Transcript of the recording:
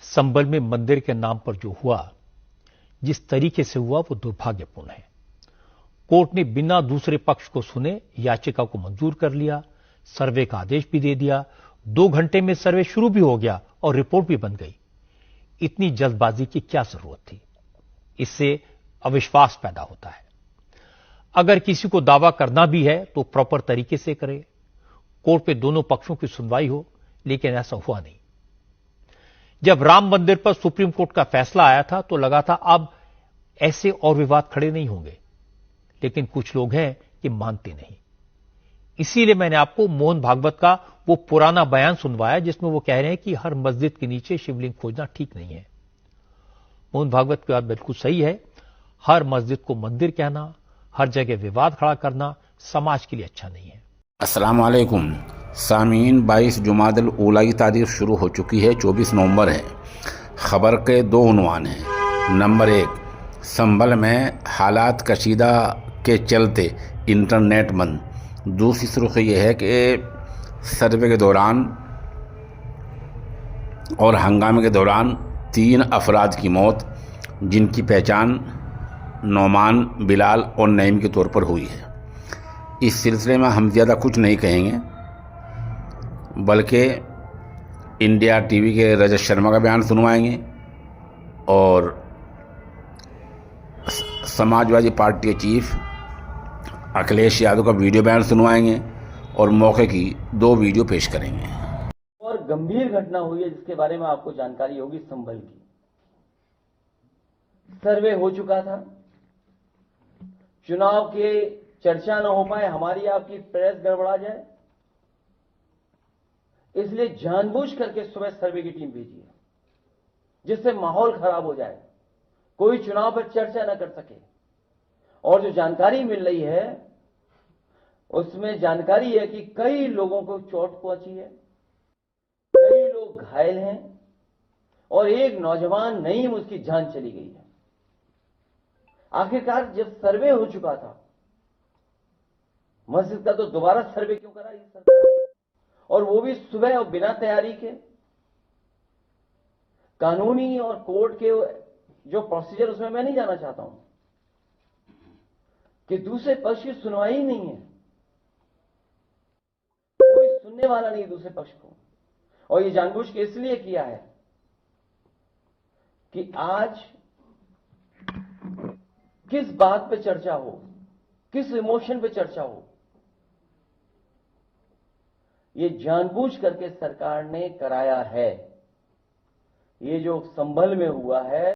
संभल में मंदिर के नाम पर जो हुआ, जिस तरीके से हुआ, वो दुर्भाग्यपूर्ण है। कोर्ट ने बिना दूसरे पक्ष को सुने याचिका को मंजूर कर लिया, सर्वे का आदेश भी दे दिया। 2 घंटे में सर्वे शुरू भी हो गया और रिपोर्ट भी बन गई। इतनी जल्दबाजी की क्या जरूरत थी? इससे अविश्वास पैदा होता है। अगर किसी को दावा करना भी है तो प्रॉपर तरीके से करे, कोर्ट पे दोनों पक्षों की सुनवाई हो, लेकिन ऐसा हुआ नहीं। जब राम मंदिर पर सुप्रीम कोर्ट का फैसला आया था तो लगा था अब ऐसे और विवाद खड़े नहीं होंगे, लेकिन कुछ लोग हैं कि मानते नहीं। इसीलिए मैंने आपको मोहन भागवत का वो पुराना बयान सुनवाया जिसमें वो कह रहे हैं कि हर मस्जिद के नीचे शिवलिंग खोजना ठीक नहीं है। मोहन भागवत की बात बिल्कुल सही है। हर मस्जिद को मंदिर कहना, हर जगह विवाद खड़ा करना समाज के लिए अच्छा नहीं है। अस्सलाम वालेकुम सामीन, 22 जुमादुल ऊला की तारीख शुरू हो चुकी है। 24 नवंबर है। खबर के 2 उन्वान हैं। नंबर 1, संभल में हालात कशीदा के चलते इंटरनेट बंद। दूसरी सुर्खी यह है कि सर्वे के दौरान और हंगामे के दौरान 3 अफराद की मौत, जिनकी पहचान नौमान, बिलाल और नईम के तौर पर हुई है। इस सिलसिले में हम ज़्यादा कुछ नहीं कहेंगे, बल्कि इंडिया टीवी के रजत शर्मा का बयान सुनवाएंगे और समाजवादी पार्टी के चीफ अखिलेश यादव का वीडियो बयान सुनवाएंगे और मौके की 2 वीडियो पेश करेंगे। और गंभीर घटना हुई है जिसके बारे में आपको जानकारी होगी। संभल की सर्वे हो चुका था, चुनाव के चर्चा न हो पाए, हमारी आपकी प्रेस गड़बड़ा जाए, इसलिए जानबूझ करके सुबह सर्वे की टीम भेजी है जिससे माहौल खराब हो जाए, कोई चुनाव पर चर्चा न कर सके। और जो जानकारी मिल रही है उसमें जानकारी है कि कई लोगों को चोट पहुंची है, कई लोग घायल हैं और एक नौजवान नईम, उसकी जान चली गई है। आखिरकार जब सर्वे हो चुका था मस्जिद का, तो दोबारा सर्वे क्यों करा ये सरकार, और वो भी सुबह और बिना तैयारी के। कानूनी और कोर्ट के जो प्रोसीजर, उसमें मैं नहीं जाना चाहता हूं कि दूसरे पक्ष की सुनवाई ही नहीं है, कोई सुनने वाला नहीं दूसरे पक्ष को। और ये जानबूझ के इसलिए किया है कि आज किस बात पे चर्चा हो, किस इमोशन पे चर्चा हो, ये जानबूझ करके सरकार ने कराया है। ये जो संभल में हुआ है